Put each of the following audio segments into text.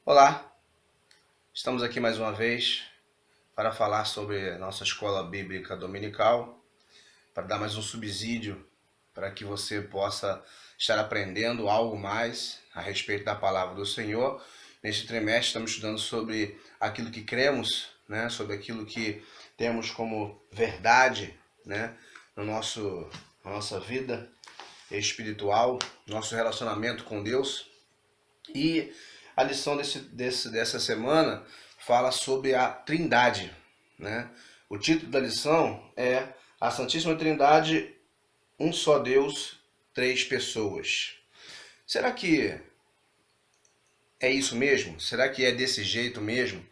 Olá, estamos aqui mais uma vez para falar sobre a nossa escola bíblica dominical, para dar mais um subsídio para que você possa estar aprendendo algo mais a respeito da palavra do Senhor. Neste trimestre estamos estudando sobre aquilo que cremos, né? Sobre aquilo que temos como verdade, né? Na nossa vida espiritual, nosso relacionamento com Deus. E a lição dessa semana fala sobre a Trindade, né? O título da lição é A Santíssima Trindade, um só Deus, três pessoas. Será que é isso mesmo? Será que é desse jeito mesmo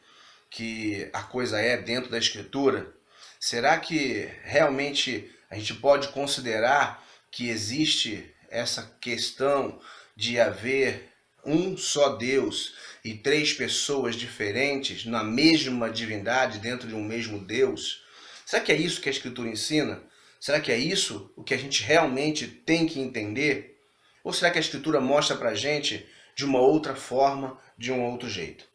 que a coisa é dentro da Escritura? Será que realmente a gente pode considerar que existe essa questão de haver um só Deus e três pessoas diferentes na mesma divindade dentro de um mesmo Deus? Será que é isso que a Escritura ensina? Será que é isso o que a gente realmente tem que entender? Ou será que a Escritura mostra pra gente de uma outra forma, de um outro jeito?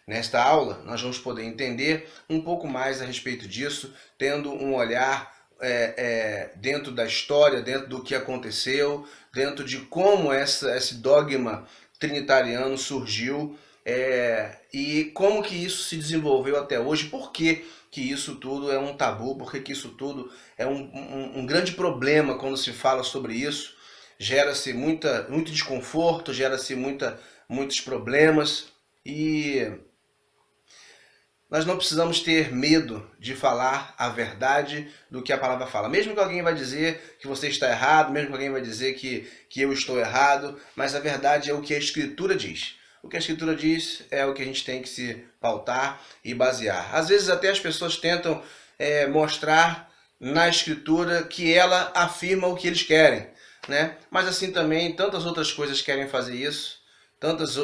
Nesta aula, nós vamos poder entender um pouco mais a respeito disso, tendo um olhar dentro da história, dentro do que aconteceu, dentro de como esse dogma trinitariano surgiu e como que isso se desenvolveu até hoje, por que isso tudo é um tabu, por que isso tudo é um grande problema quando se fala sobre isso. Gera-se muito desconforto, gera-se muitos problemas e nós não precisamos ter medo de falar a verdade do que a palavra fala. Mesmo que alguém vai dizer que você está errado, mesmo que alguém vai dizer que eu estou errado, mas a verdade é o que a Escritura diz. O que a Escritura diz é o que a gente tem que se pautar e basear. Às vezes até as pessoas tentam mostrar na Escritura que ela afirma o que eles querem, né? Mas assim também tantas outras coisas querem fazer isso.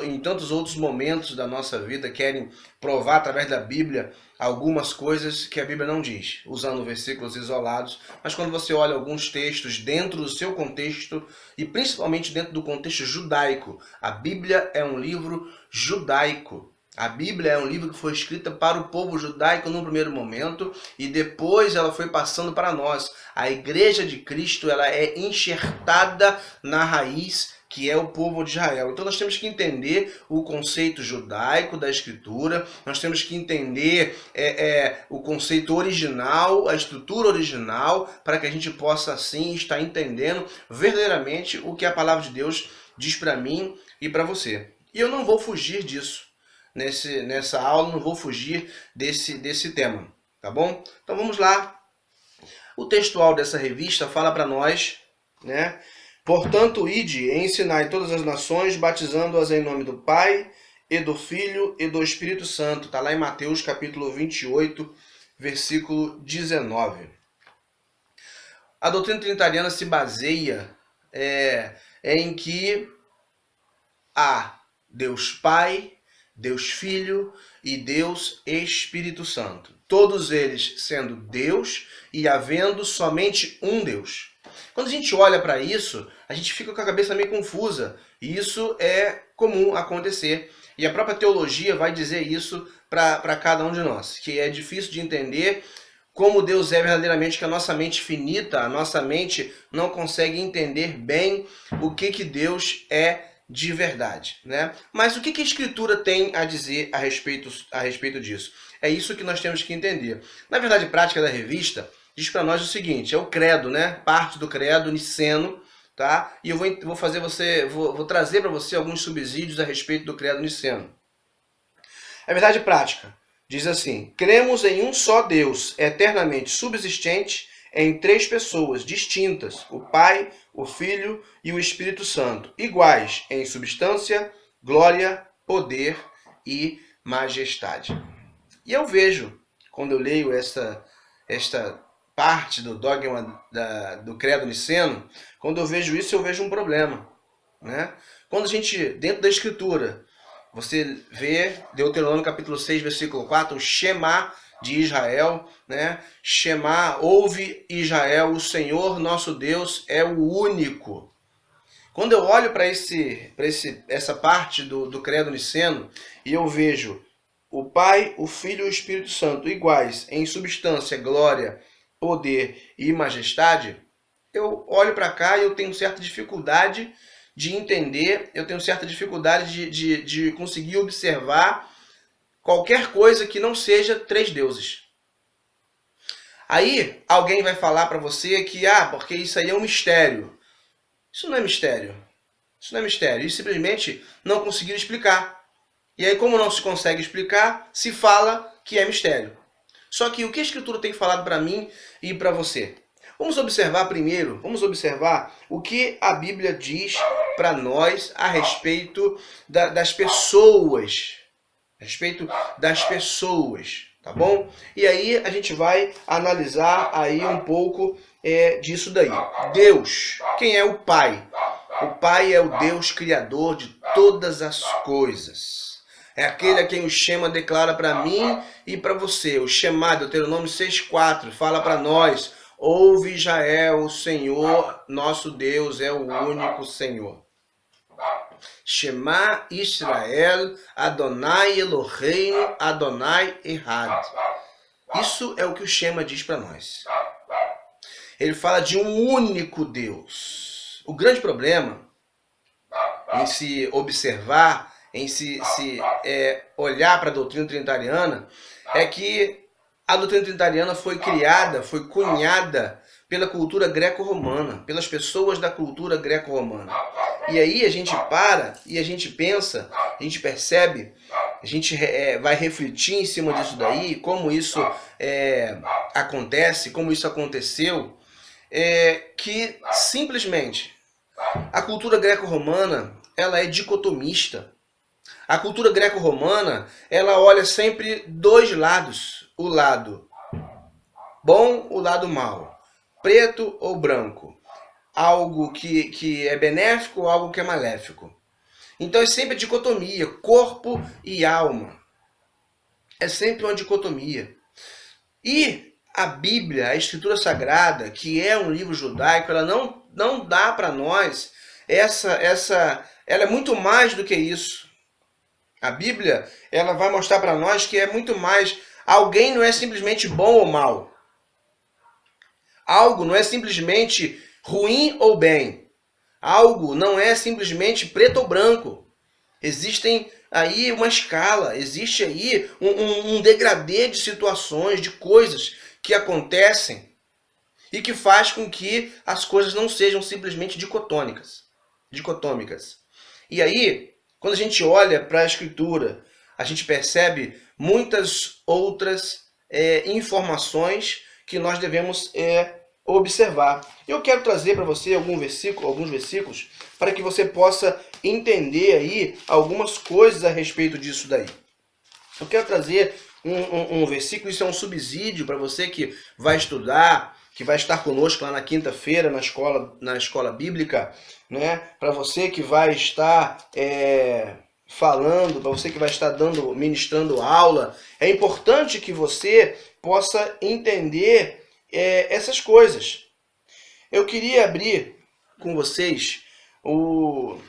Em tantos outros momentos da nossa vida querem provar através da Bíblia algumas coisas que a Bíblia não diz, usando versículos isolados, mas quando você olha alguns textos dentro do seu contexto, e principalmente dentro do contexto judaico, a Bíblia é um livro judaico. A Bíblia é um livro que foi escrito para o povo judaico no primeiro momento e depois ela foi passando para nós. A Igreja de Cristo ela é enxertada na raiz que é o povo de Israel. Então nós temos que entender o conceito judaico da Escritura, nós temos que entender o conceito original, a estrutura original, para que a gente possa assim estar entendendo verdadeiramente o que a palavra de Deus diz para mim e para você. E eu não vou fugir disso. Nessa aula não vou fugir desse tema, tá bom? Então vamos lá. O textual dessa revista fala para nós, né? Portanto, ide e ensinai todas as nações, batizando-as em nome do Pai, e do Filho, e do Espírito Santo. Está lá em Mateus capítulo 28, versículo 19. A doutrina trinitariana se baseia em que há Deus Pai, Deus Filho e Deus Espírito Santo. Todos eles sendo Deus e havendo somente um Deus. Quando a gente olha para isso, a gente fica com a cabeça meio confusa. E isso é comum acontecer. E a própria teologia vai dizer isso para cada um de nós. Que é difícil de entender como Deus é verdadeiramente, que a nossa mente finita, a nossa mente não consegue entender bem o que Deus é de verdade, né? Mas o que a Escritura tem a dizer a respeito disso? É isso que nós temos que entender. Na verdade prática da revista diz para nós o seguinte, é o credo, né? Parte do credo niceno, tá? E eu vou trazer para você alguns subsídios a respeito do credo niceno. A verdade prática diz assim: cremos em um só Deus, eternamente subsistente, em três pessoas distintas, o Pai, o Filho e o Espírito Santo, iguais em substância, glória, poder e majestade. E eu vejo, quando eu leio esta parte do dogma do credo niceno, quando eu vejo isso, eu vejo um problema, né? Quando a gente, dentro da Escritura, você vê Deuteronômio capítulo 6, versículo 4, o Shema de Israel, né? Shema, ouve Israel, o Senhor nosso Deus é o único. Quando eu olho para essa parte do credo niceno e eu vejo o Pai, o Filho e o Espírito Santo iguais em substância, glória, poder e majestade, eu olho para cá e eu tenho certa dificuldade de entender, eu tenho certa dificuldade de conseguir observar qualquer coisa que não seja três deuses. Aí alguém vai falar para você que, porque isso aí é um mistério. Isso não é mistério. Isso não é mistério. Eles simplesmente não conseguiram explicar. E aí, como não se consegue explicar, se fala que é mistério. Só que o que a Escritura tem falado para mim e para você? Vamos observar primeiro, o que a Bíblia diz para nós a respeito das pessoas. A respeito das pessoas, tá bom? E aí a gente vai analisar aí um pouco disso daí. Deus, quem é o Pai? O Pai é o Deus criador de todas as coisas. É aquele a quem o Shema declara para mim e para você. O Shema, Deuteronômio 6,4, fala para nós: ouve Israel, o Senhor, nosso Deus é o único Senhor. Shema Israel, Adonai Eloheinu, Adonai Echad. Isso é o que o Shema diz para nós. Ele fala de um único Deus. O grande problema em se observar, em se olhar para a doutrina trinitariana, é que a doutrina trinitariana foi criada, foi cunhada pela cultura greco-romana, pelas pessoas da cultura greco-romana. E aí a gente para e a gente pensa, a gente percebe, a gente vai refletir em cima disso daí, como isso acontece, como isso aconteceu, que simplesmente a cultura greco-romana, ela é dicotomista. A cultura greco-romana, ela olha sempre dois lados, o lado bom, o lado mau, preto ou branco, algo que é benéfico ou algo que é maléfico. Então é sempre a dicotomia, corpo e alma. É sempre uma dicotomia. E a Bíblia, a Escritura Sagrada, que é um livro judaico, ela não dá para nós ela é muito mais do que isso. A Bíblia, ela vai mostrar para nós que é muito mais. Alguém não é simplesmente bom ou mal. Algo não é simplesmente ruim ou bem. Algo não é simplesmente preto ou branco. Existem aí uma escala, existe aí um degradê de situações, de coisas que acontecem e que faz com que as coisas não sejam simplesmente dicotômicas. E aí, quando a gente olha para a Escritura, a gente percebe muitas outras informações que nós devemos observar. Eu quero trazer para você alguns versículos, para que você possa entender aí algumas coisas a respeito disso daí. Eu quero trazer um versículo, isso é um subsídio para você que vai estudar, que vai estar conosco lá na quinta-feira na escola bíblica, né? Para você que vai estar falando, para você que vai estar ministrando aula, é importante que você possa entender essas coisas. Eu queria abrir com vocês o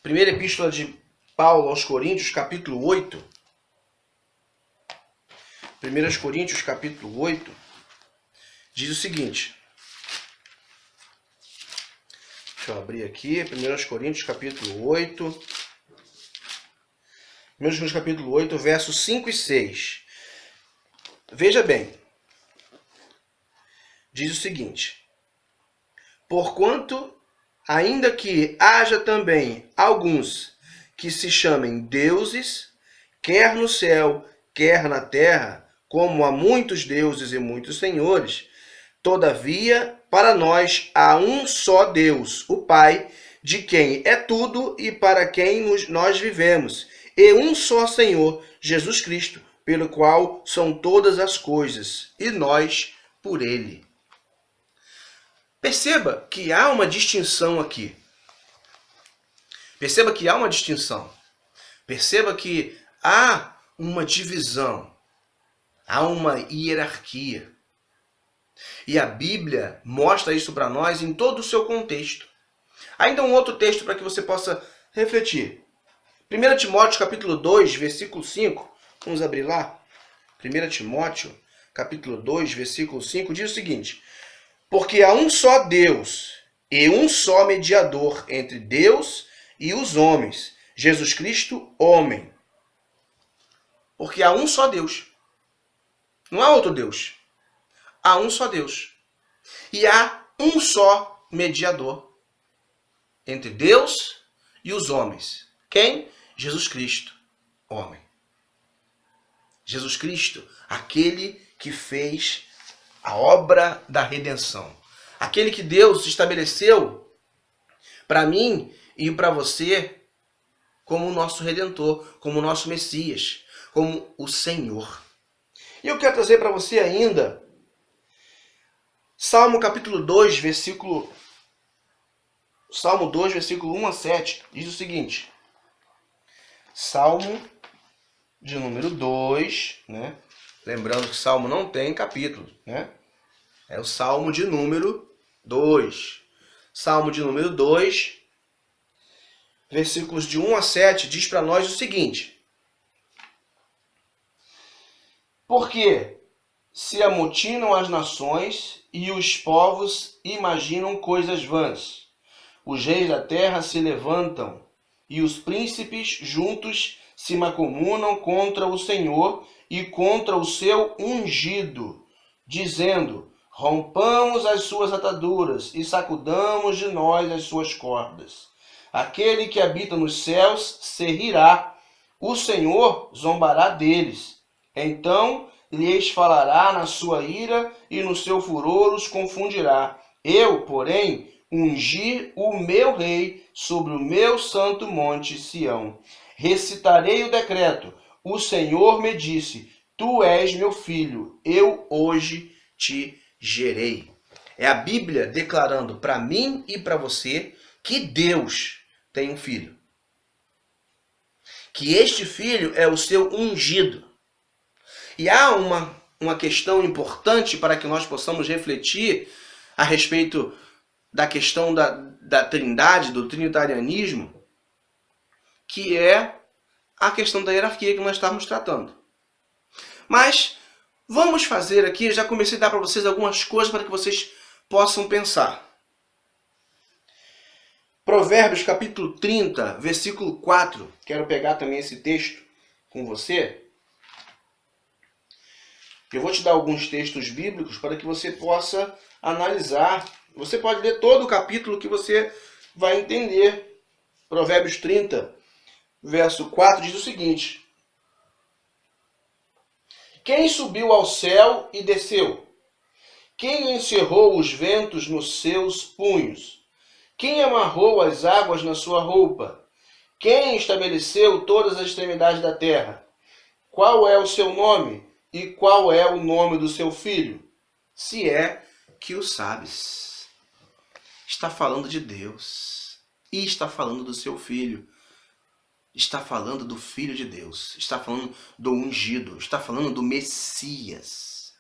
primeira epístola de Paulo aos Coríntios, capítulo 8. 1 Coríntios, capítulo 8, diz o seguinte. Deixa eu abrir aqui, 1 Coríntios, capítulo 8. 1 Coríntios, capítulo 8, versos 5 e 6. Veja bem. Diz o seguinte: porquanto, ainda que haja também alguns que se chamem deuses, quer no céu, quer na terra, como há muitos deuses e muitos senhores, todavia, para nós há um só Deus, o Pai, de quem é tudo e para quem nós vivemos, e um só Senhor, Jesus Cristo, pelo qual são todas as coisas, e nós por ele. Perceba que há uma distinção aqui. Perceba que há uma distinção. Perceba que há uma divisão. Há uma hierarquia. E a Bíblia mostra isso para nós em todo o seu contexto. Ainda um outro texto para que você possa refletir. 1 Timóteo capítulo 2, versículo 5. Vamos abrir lá. 1 Timóteo capítulo 2, versículo 5 diz o seguinte: porque há um só Deus e um só mediador entre Deus e os homens, Jesus Cristo, homem. Porque há um só Deus. Não há outro Deus. Há um só Deus. E há um só mediador entre Deus e os homens. Quem? Jesus Cristo, homem. Jesus Cristo, aquele que fez a obra da redenção. Aquele que Deus estabeleceu para mim e para você como o nosso Redentor, como o nosso Messias, como o Senhor. E eu quero trazer para você ainda Salmo capítulo 2, Salmo 2, versículo 1 a 7, diz o seguinte. Salmo de número 2, né? Lembrando que Salmo não tem capítulo, né? É o Salmo de número 2. Salmo de número 2, versículos de 1 a 7, diz para nós o seguinte. Porque se amotinam as nações e os povos imaginam coisas vãs. Os reis da terra se levantam e os príncipes juntos se macomunam contra o Senhor e contra o seu ungido, dizendo: rompamos as suas ataduras e sacudamos de nós as suas cordas. Aquele que habita nos céus se rirá, o Senhor zombará deles. Então lhes falará na sua ira e no seu furor os confundirá. Eu, porém, ungi o meu rei sobre o meu santo monte Sião. Recitarei o decreto. O Senhor me disse: tu és meu filho, eu hoje te gerei. É a Bíblia declarando para mim e para você que Deus tem um filho. Que este filho é o seu ungido. E há uma questão importante para que nós possamos refletir a respeito da questão da trindade, do trinitarianismo, que é a questão da hierarquia que nós estamos tratando. Mas vamos fazer aqui, eu já comecei a dar para vocês algumas coisas para que vocês possam pensar. Provérbios capítulo 30, versículo 4. Quero pegar também esse texto com você. Eu vou te dar alguns textos bíblicos para que você possa analisar. Você pode ler todo o capítulo que você vai entender. Provérbios 30, verso 4 diz o seguinte: quem subiu ao céu e desceu? Quem encerrou os ventos nos seus punhos? Quem amarrou as águas na sua roupa? Quem estabeleceu todas as extremidades da terra? Qual é o seu nome? E qual é o nome do seu filho? Se é que o sabes. Está falando de Deus. E está falando do seu filho. Está falando do Filho de Deus. Está falando do ungido. Está falando do Messias.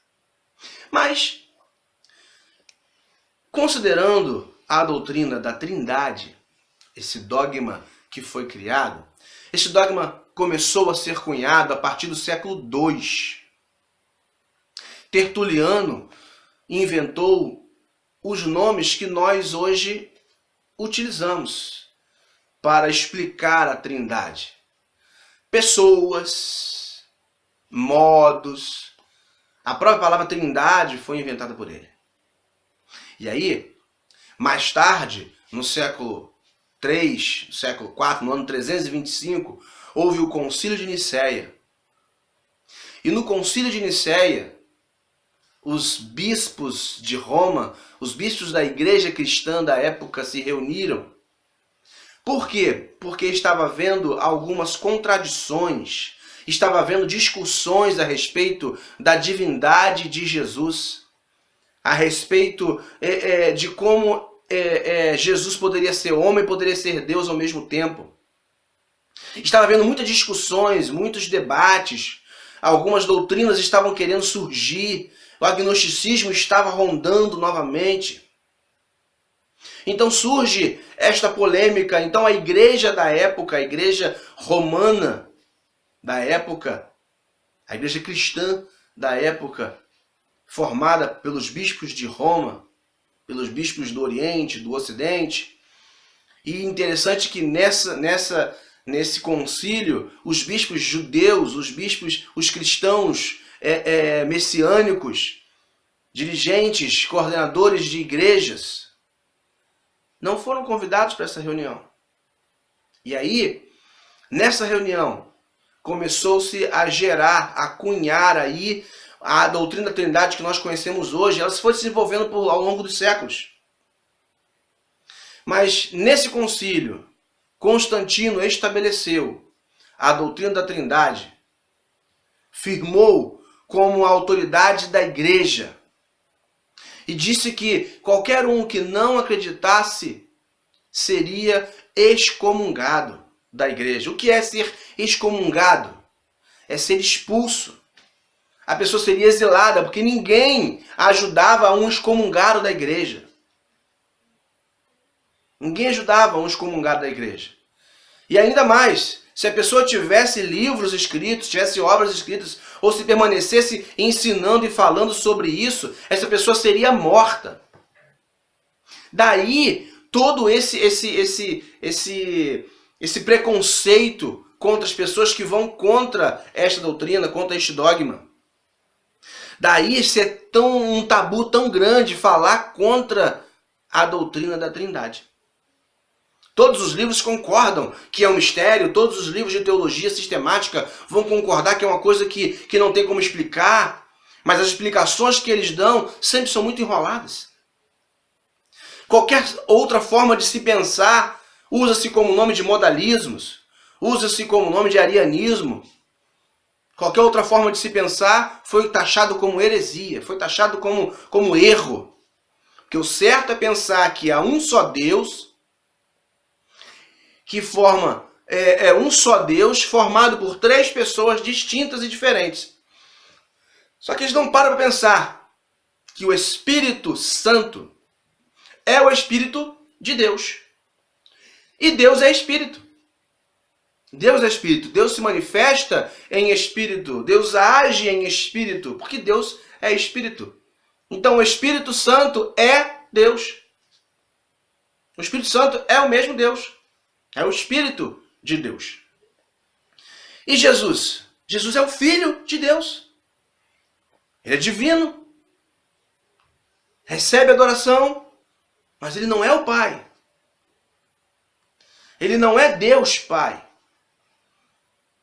Mas, considerando a doutrina da Trindade, esse dogma que foi criado, esse dogma começou a ser cunhado a partir do século II. Tertuliano inventou os nomes que nós hoje utilizamos para explicar a Trindade. Pessoas, modos. A própria palavra Trindade foi inventada por ele. E aí, mais tarde, no século III, século IV, no ano 325, houve o Concílio de Nicéia. E no Concílio de Nicéia, os bispos de Roma, os bispos da igreja cristã da época se reuniram. Por quê? Porque estava havendo algumas contradições, estava havendo discussões a respeito da divindade de Jesus, a respeito de como Jesus poderia ser homem, poderia ser Deus ao mesmo tempo. Estava havendo muitas discussões, muitos debates, algumas doutrinas estavam querendo surgir, o agnosticismo estava rondando novamente. Então surge esta polêmica. Então a igreja da época, a igreja romana da época, a igreja cristã da época, formada pelos bispos de Roma, pelos bispos do Oriente, do Ocidente. E interessante que nesse concílio, os bispos judeus, os cristãos messiânicos, dirigentes, coordenadores de igrejas, não foram convidados para essa reunião. E aí, nessa reunião, começou-se a gerar, a cunhar aí a doutrina da Trindade que nós conhecemos hoje. Ela se foi desenvolvendo ao longo dos séculos. Mas nesse concílio, Constantino estabeleceu a doutrina da Trindade, firmou como a autoridade da igreja e disse que qualquer um que não acreditasse seria excomungado da igreja. O que é ser excomungado? É ser expulso. A pessoa seria exilada, porque ninguém ajudava um excomungado da igreja. Ninguém ajudava um excomungado da igreja. E ainda mais, se a pessoa tivesse livros escritos, tivesse obras escritas, ou se permanecesse ensinando e falando sobre isso, essa pessoa seria morta. Daí todo esse preconceito contra as pessoas que vão contra esta doutrina, contra este dogma. Daí ser um tabu tão grande falar contra a doutrina da Trindade. Todos os livros concordam que é um mistério, todos os livros de teologia sistemática vão concordar que é uma coisa que não tem como explicar, mas as explicações que eles dão sempre são muito enroladas. Qualquer outra forma de se pensar usa-se como nome de modalismos, usa-se como nome de arianismo. Qualquer outra forma de se pensar foi taxado como heresia, foi taxado como erro. Porque o certo é pensar que há um só Deus, que forma um só Deus, formado por três pessoas distintas e diferentes. Só que eles não param para pensar que o Espírito Santo é o Espírito de Deus. E Deus é Espírito. Deus é Espírito. Deus se manifesta em Espírito. Deus age em Espírito, porque Deus é Espírito. Então o Espírito Santo é Deus. O Espírito Santo é o mesmo Deus. É o Espírito de Deus. E Jesus? Jesus é o Filho de Deus. Ele é divino. Recebe adoração, mas ele não é o Pai. Ele não é Deus Pai.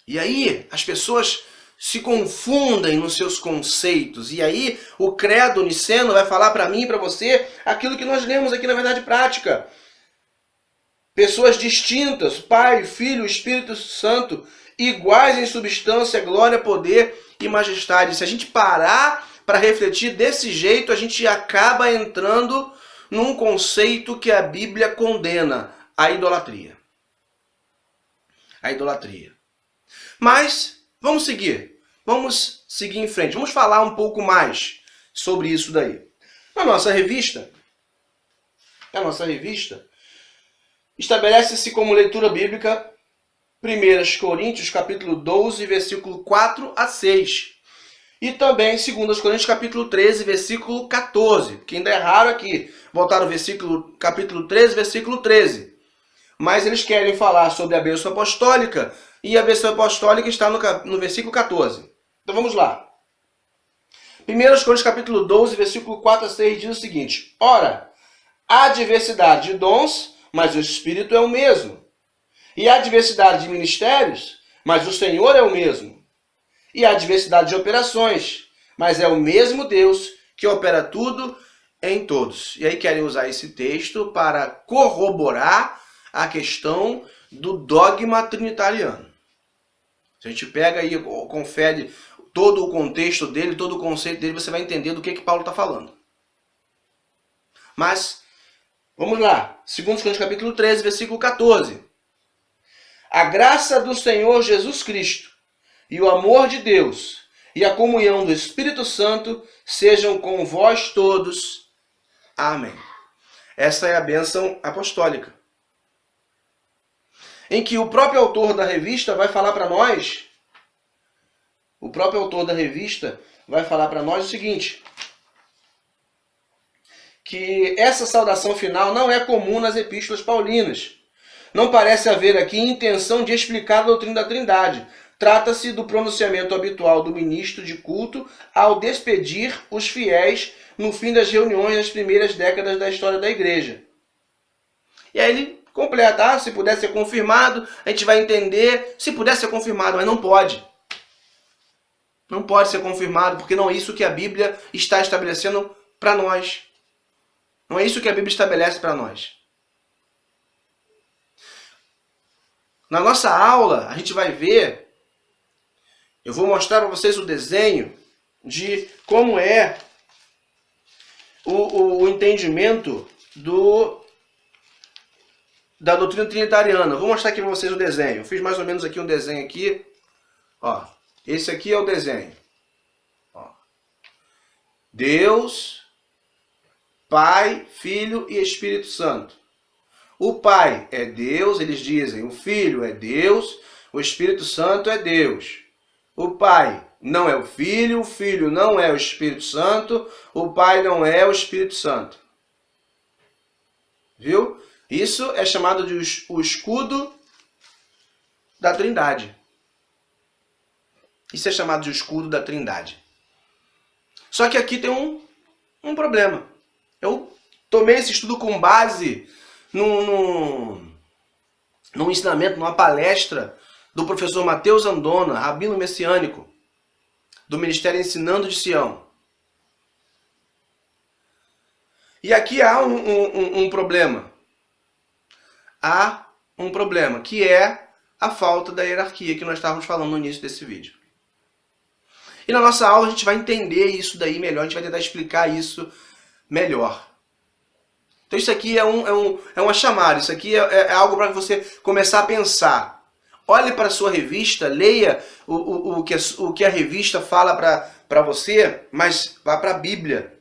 E aí as pessoas se confundem nos seus conceitos. E aí o credo niceno vai falar para mim e para você aquilo que nós lemos aqui na Verdade Prática. Pessoas distintas, Pai, Filho, Espírito Santo, iguais em substância, glória, poder e majestade. Se a gente parar para refletir desse jeito, a gente acaba entrando num conceito que a Bíblia condena, a idolatria. A idolatria. Mas vamos seguir em frente. Vamos falar um pouco mais sobre isso daí. Na nossa revista, estabelece-se como leitura bíblica 1 Coríntios capítulo 12, versículo 4 a 6. E também 2 Coríntios capítulo 13, versículo 14. Que ainda é raro aqui voltar no capítulo 13, versículo 13. Mas eles querem falar sobre a bênção apostólica, e a bênção apostólica está no versículo 14. Então vamos lá. 1 Coríntios capítulo 12, versículo 4 a 6 diz o seguinte: Ora, há diversidade de dons, mas o Espírito é o mesmo. E há diversidade de ministérios, mas o Senhor é o mesmo. E há diversidade de operações, mas é o mesmo Deus que opera tudo em todos. E aí querem usar esse texto para corroborar a questão do dogma trinitariano. Se a gente pega aí, confere todo o contexto dele, todo o conceito dele, você vai entender do que Paulo está falando. Mas, vamos lá. 2 Coríntios capítulo 13, versículo 14. A graça do Senhor Jesus Cristo e o amor de Deus e a comunhão do Espírito Santo sejam com vós todos. Amém. Essa é a bênção apostólica, em que o próprio autor da revista vai falar para nós, o seguinte, que essa saudação final não é comum nas epístolas paulinas. Não parece haver aqui intenção de explicar a doutrina da Trindade. Trata-se do pronunciamento habitual do ministro de culto ao despedir os fiéis no fim das reuniões das primeiras décadas da história da igreja. E aí ele completa, se puder ser confirmado, a gente vai entender. Se puder ser confirmado, mas não pode. Não pode ser confirmado, porque não é isso que a Bíblia está estabelecendo para nós. Não é isso que a Bíblia estabelece para nós. Na nossa aula, a gente vai ver, eu vou mostrar para vocês o desenho de como é o entendimento da doutrina trinitariana. Eu vou mostrar aqui para vocês o desenho. Eu fiz mais ou menos aqui um desenho aqui. Ó, esse aqui é o desenho. Ó. Deus, Pai, Filho e Espírito Santo. O Pai é Deus, eles dizem. O Filho é Deus, o Espírito Santo é Deus. O Pai não é o Filho não é o Espírito Santo, o Pai não é o Espírito Santo. Viu? Isso é chamado de o escudo da Trindade. Isso é chamado de escudo da Trindade. Só que aqui tem um problema. Eu tomei esse estudo com base num ensinamento, numa palestra do professor Mateus Andona, rabino messiânico, do Ministério Ensinando de Sião. E aqui há um problema. Há um problema, que é a falta da hierarquia que nós estávamos falando no início desse vídeo. E na nossa aula a gente vai entender isso daí melhor, a gente vai tentar explicar isso melhor. Então isso aqui é uma chamada, isso aqui é algo para você começar a pensar. Olhe para a sua revista, leia o que a revista fala para você, mas vá para a Bíblia.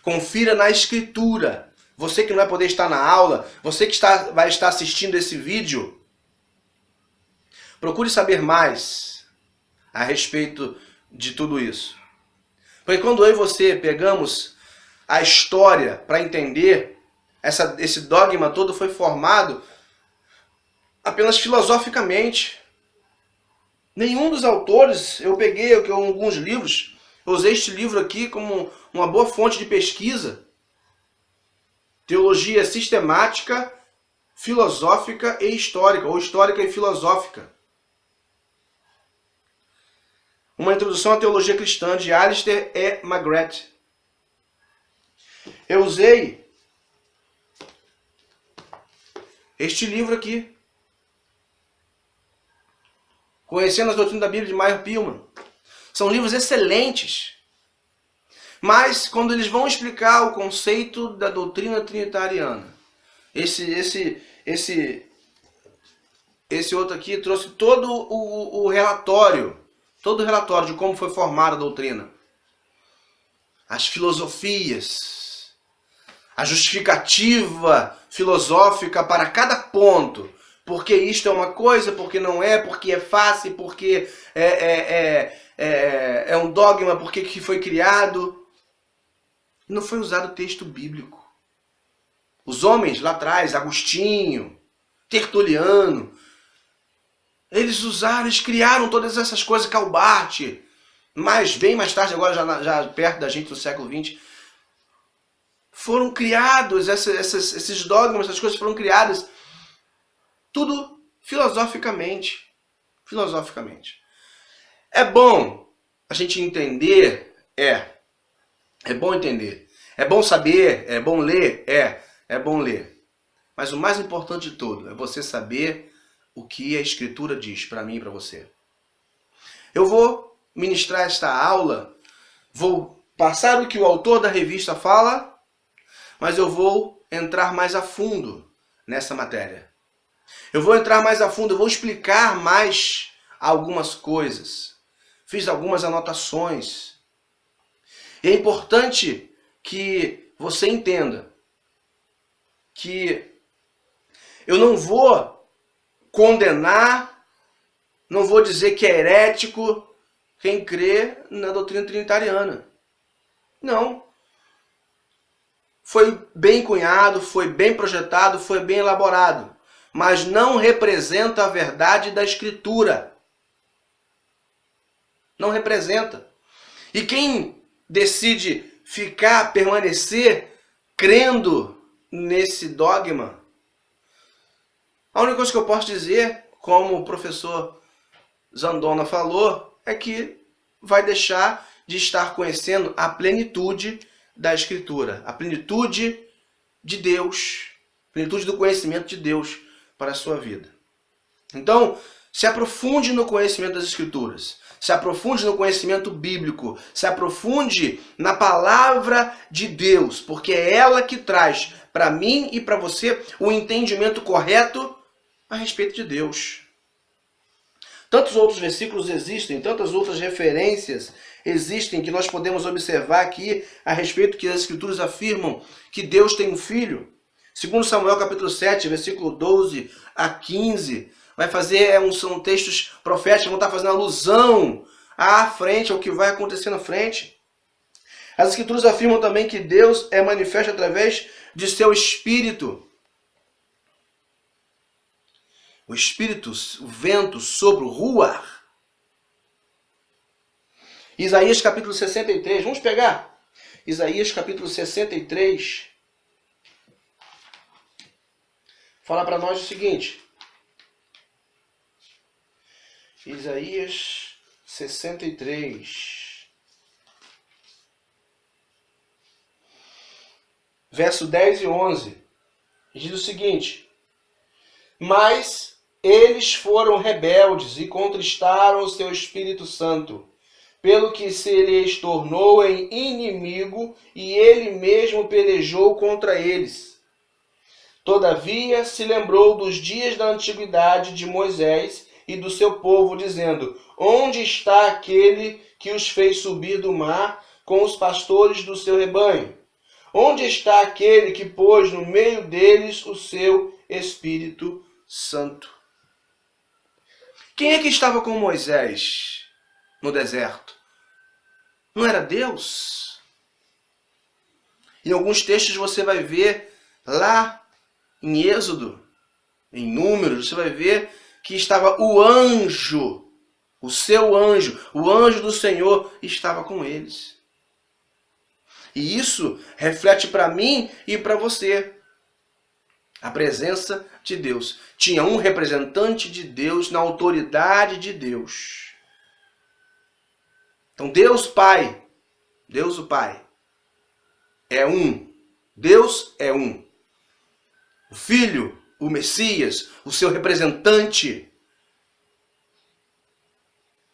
Confira na Escritura. Você que não vai poder estar na aula, você que vai estar assistindo esse vídeo, procure saber mais a respeito de tudo isso. Porque quando eu e você pegamos a história para entender, esse dogma todo foi formado apenas filosoficamente. Nenhum dos autores, eu peguei alguns livros, eu usei este livro aqui como uma boa fonte de pesquisa. Teologia sistemática, filosófica e histórica, ou histórica e filosófica. Uma introdução à teologia cristã, de Alistair E. McGrath. Eu usei este livro aqui, Conhecendo as Doutrinas da Bíblia, de Meyer Pillman. São livros excelentes. Mas, quando eles vão explicar o conceito da doutrina trinitariana, esse outro aqui trouxe todo o relatório, de como foi formada a doutrina. As filosofias, a justificativa filosófica para cada ponto. Porque isto é uma coisa, porque não é, porque é fácil, porque é um dogma, porque que foi criado. Não foi usado texto bíblico. Os homens lá atrás, Agostinho, Tertuliano, eles criaram todas essas coisas, Calbart, mas bem mais tarde, agora já perto da gente, no século XX, foram criados, esses dogmas, essas coisas foram criadas, tudo filosoficamente. É bom a gente entender? É bom entender. É bom saber? É bom ler? É bom ler. Mas o mais importante de tudo é você saber o que a Escritura diz para mim e para você. Eu vou ministrar esta aula, vou passar o que o autor da revista fala, mas eu vou entrar mais a fundo nessa matéria. Eu vou entrar mais a fundo, eu vou explicar mais algumas coisas. Fiz algumas anotações. E é importante que você entenda que eu não vou condenar, não vou dizer que é herético quem crê na doutrina trinitariana. Não. Foi bem cunhado, foi bem projetado, foi bem elaborado, mas não representa a verdade da Escritura. Não representa. E quem decide permanecer crendo nesse dogma, a única coisa que eu posso dizer, como o professor Zandona falou, é que vai deixar de estar conhecendo a plenitude da Escritura, a plenitude de Deus, a plenitude do conhecimento de Deus para a sua vida. Então, se aprofunde no conhecimento das Escrituras, se aprofunde no conhecimento bíblico, se aprofunde na palavra de Deus, porque é ela que traz para mim e para você o entendimento correto a respeito de Deus. Tantos outros versículos existem, tantas outras referências existem que nós podemos observar aqui a respeito que as Escrituras afirmam que Deus tem um filho. Segundo Samuel capítulo 7, versículo 12 a 15, são textos proféticos que vão estar fazendo alusão à frente, ao que vai acontecer na frente. As Escrituras afirmam também que Deus é manifesto através de seu Espírito. O Espírito, o vento, sopro, ruar. Isaías capítulo 63, vamos pegar? Isaías capítulo 63. Fala para nós o seguinte. Isaías 63. Verso 10 e 11. Diz o seguinte. Mas eles foram rebeldes e contristaram o seu Espírito Santo, pelo que se lhes tornou em inimigo e ele mesmo pelejou contra eles. Todavia se lembrou dos dias da antiguidade de Moisés e do seu povo, dizendo: onde está aquele que os fez subir do mar com os pastores do seu rebanho? Onde está aquele que pôs no meio deles o seu Espírito Santo? Quem é que estava com Moisés no deserto? Não era Deus? Em alguns textos você vai ver lá em Êxodo, em Números, você vai ver que estava o anjo, o seu anjo, o anjo do Senhor estava com eles. E isso reflete para mim e para você a presença de Deus. Tinha um representante de Deus na autoridade de Deus. Então Deus Pai, Deus o Pai, é um. Deus é um. O Filho, o Messias, o seu representante,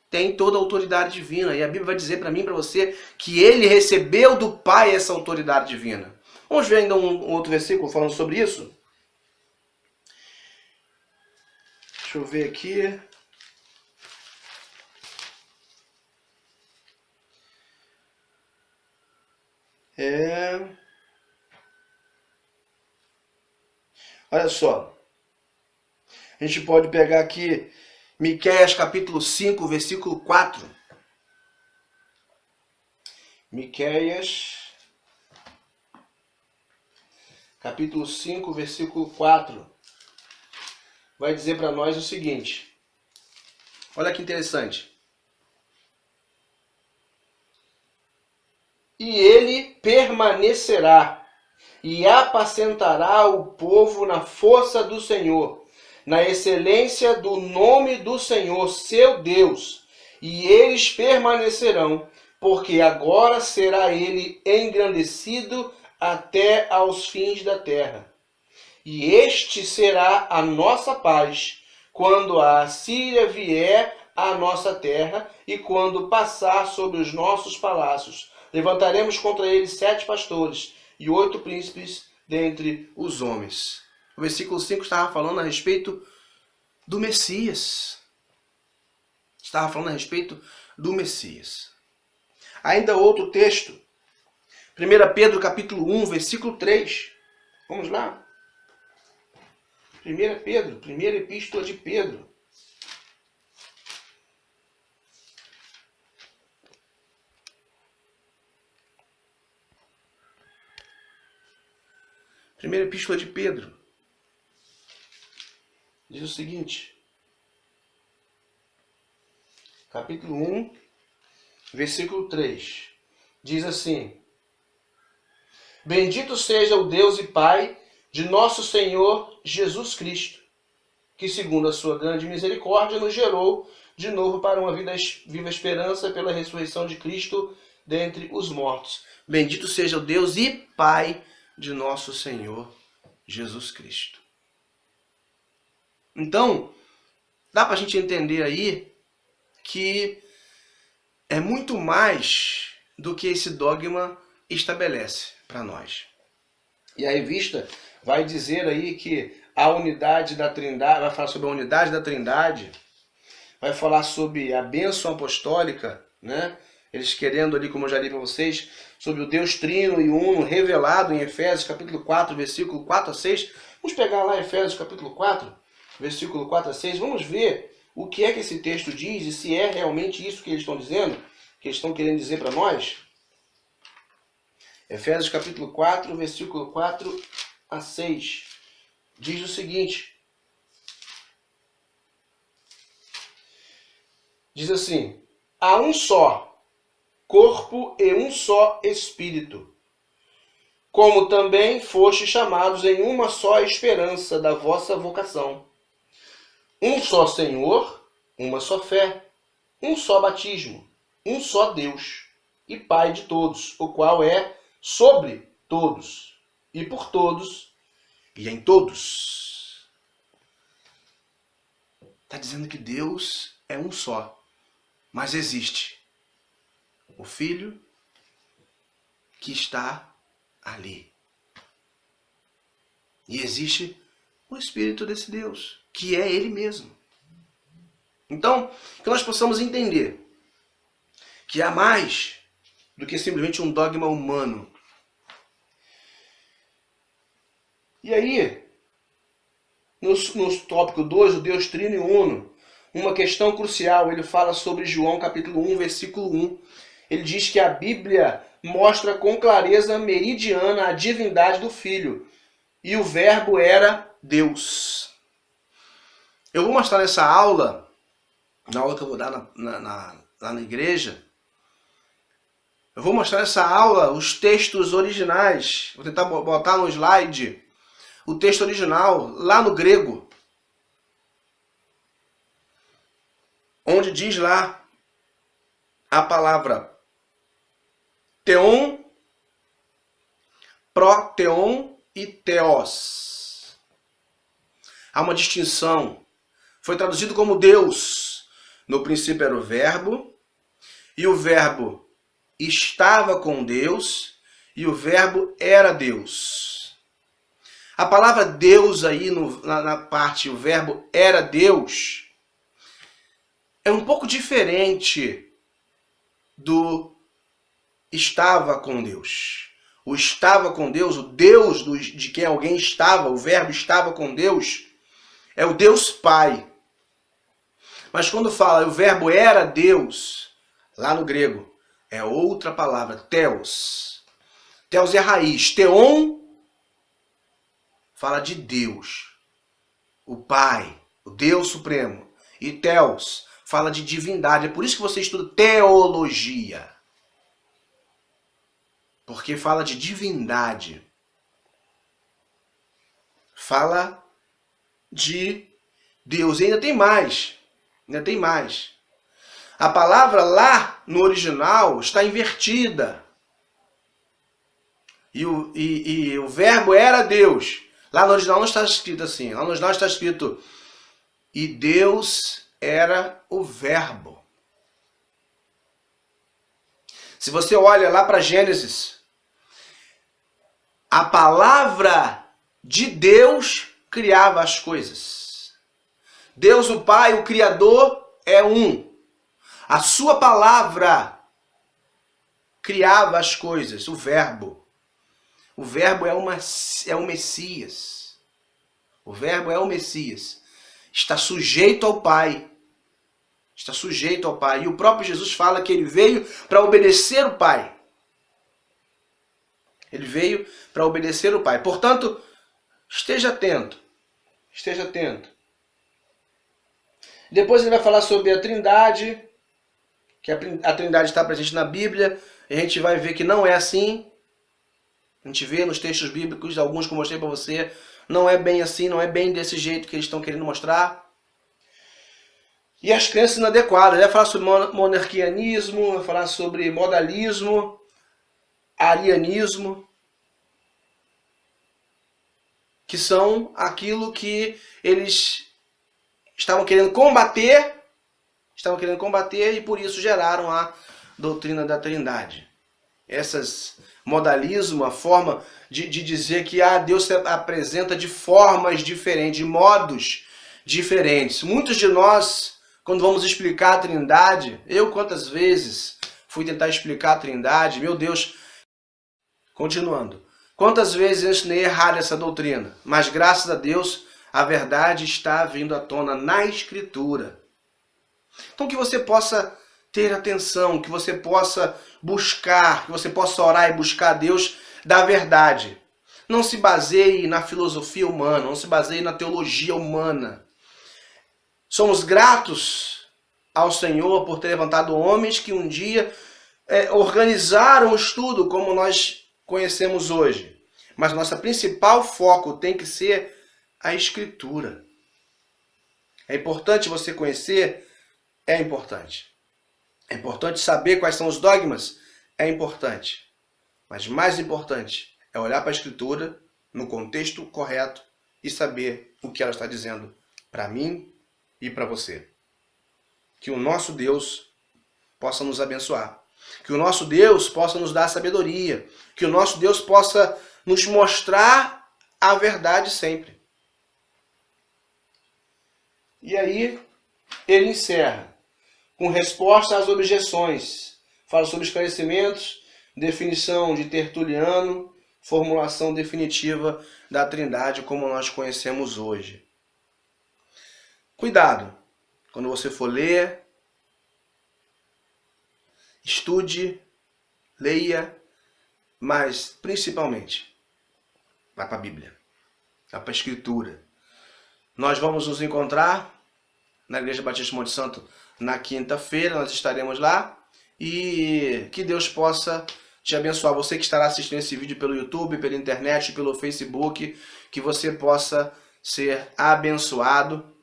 tem toda a autoridade divina. E a Bíblia vai dizer para mim e para você que ele recebeu do Pai essa autoridade divina. Vamos ver ainda um outro versículo falando sobre isso? Deixa eu ver aqui. Olha só. A gente pode pegar aqui Miqueias capítulo 5, versículo 4. Miqueias capítulo 5, versículo 4. Vai dizer para nós o seguinte. Olha que interessante. E ele permanecerá e apacentará o povo na força do Senhor, na excelência do nome do Senhor, seu Deus. E eles permanecerão, porque agora será ele engrandecido até aos fins da terra. E este será a nossa paz, quando a Assíria vier à nossa terra e quando passar sobre os nossos palácios. Levantaremos contra eles 7 pastores e 8 príncipes dentre os homens. O versículo 5 estava falando a respeito do Messias. Estava falando a respeito do Messias. Ainda outro texto, 1 Pedro capítulo 1, versículo 3. Vamos lá. 1 Pedro, primeira epístola de Pedro. Primeira epístola de Pedro. Diz o seguinte. Capítulo 1, versículo 3. Diz assim: Bendito seja o Deus e Pai de nosso Senhor Jesus Cristo, que segundo a sua grande misericórdia nos gerou de novo para uma viva esperança pela ressurreição de Cristo dentre os mortos. Bendito seja o Deus e Pai de nosso Senhor Jesus Cristo. Então, dá para a gente entender aí que é muito mais do que esse dogma estabelece para nós. E a revista vai dizer aí que a unidade da Trindade, vai falar sobre a unidade da Trindade, vai falar sobre a bênção apostólica, né? Eles querendo ali, como eu já li para vocês, sobre o Deus Trino e Uno revelado em Efésios capítulo 4, versículo 4 a 6. Vamos pegar lá Efésios capítulo 4, versículo 4 a 6. Vamos ver o que é que esse texto diz e se é realmente isso que eles estão dizendo, que eles estão querendo dizer para nós. Efésios capítulo 4, versículo 4 a 6. Diz o seguinte. Diz assim: há um só corpo e um só espírito, como também foste chamados em uma só esperança da vossa vocação. Um só Senhor, uma só fé, um só batismo, um só Deus e Pai de todos, o qual é sobre todos e por todos e em todos. Está dizendo que Deus é um só, mas existe o Filho que está ali. E existe o Espírito desse Deus, que é Ele mesmo. Então, que nós possamos entender que há mais do que simplesmente um dogma humano. E aí, no tópico 2, o Deus Trino e Uno, uma questão crucial, ele fala sobre João capítulo 1, versículo 1. Ele diz que a Bíblia mostra com clareza meridiana a divindade do Filho. E o Verbo era Deus. Eu vou mostrar nessa aula, na aula que eu vou dar lá na igreja, eu vou mostrar nessa aula os textos originais. Vou tentar botar no slide o texto original, lá no grego. Onde diz lá a palavra theon, protheon e theos. Há uma distinção. Foi traduzido como Deus. No princípio era o Verbo, e o Verbo estava com Deus, e o Verbo era Deus. A palavra Deus aí, na parte, o Verbo era Deus, é um pouco diferente do estava com Deus. O estava com Deus, o Deus de quem alguém estava, o Verbo estava com Deus, é o Deus Pai. Mas quando fala o Verbo era Deus, lá no grego, é outra palavra, theos. Theos é a raiz. Theon fala de Deus, o Pai, o Deus Supremo. E theos fala de divindade. É por isso que você estuda teologia. Porque fala de divindade. Fala de Deus. E ainda tem mais. Ainda tem mais. A palavra lá no original está invertida. E o verbo era Deus. Lá no original não está escrito assim. Lá no original está escrito: e Deus era o verbo. Se você olha lá para Gênesis, a palavra de Deus criava as coisas. Deus, o Pai, o Criador, é um. A sua palavra criava as coisas, o Verbo. O Verbo é o Messias. O Verbo é o Messias. Está sujeito ao Pai. Está sujeito ao Pai. E o próprio Jesus fala que ele veio para obedecer o Pai. Ele veio para obedecer o Pai. Portanto, esteja atento. Esteja atento. Depois ele vai falar sobre a Trindade, que a Trindade está presente na Bíblia. E a gente vai ver que não é assim. A gente vê nos textos bíblicos, alguns que eu mostrei para você, não é bem assim, não é bem desse jeito que eles estão querendo mostrar. E as crenças inadequadas. Ele vai falar sobre monarquianismo, vai falar sobre modalismo, arianismo, que são aquilo que eles estavam querendo combater e por isso geraram a doutrina da Trindade. Essas modalismo, a forma de dizer que Deus se apresenta de formas diferentes, de modos diferentes. Muitos de nós, quando vamos explicar a Trindade, eu quantas vezes fui tentar explicar a Trindade, meu Deus, continuando. Quantas vezes eu ensinei errado essa doutrina, mas graças a Deus a verdade está vindo à tona na Escritura. Então que você possa ter atenção, que você possa buscar, que você possa orar e buscar a Deus da verdade. Não se baseie na filosofia humana, não se baseie na teologia humana. Somos gratos ao Senhor por ter levantado homens que um dia organizaram o estudo como nós conhecemos hoje. Mas nosso principal foco tem que ser a Escritura. É importante você conhecer? É importante. É importante saber quais são os dogmas? É importante. Mas mais importante é olhar para a Escritura no contexto correto e saber o que ela está dizendo para mim e para você. Que o nosso Deus possa nos abençoar. Que o nosso Deus possa nos dar sabedoria. Que o nosso Deus possa nos mostrar a verdade sempre. E aí ele encerra com resposta às objeções. Fala sobre esclarecimentos, definição de Tertuliano, formulação definitiva da Trindade como nós conhecemos hoje. Cuidado, quando você for ler, estude, leia, mas principalmente, vá para a Bíblia, vá para a Escritura. Nós vamos nos encontrar na Igreja Batista Monte Santo na quinta-feira, nós estaremos lá e que Deus possa te abençoar. Você que estará assistindo esse vídeo pelo YouTube, pela internet, pelo Facebook, que você possa ser abençoado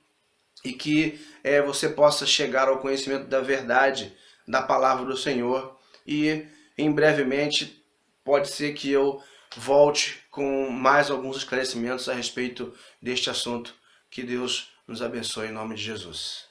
e que você possa chegar ao conhecimento da verdade, da palavra do Senhor. E em brevemente pode ser que eu volte com mais alguns esclarecimentos a respeito deste assunto. Que Deus nos abençoe em nome de Jesus.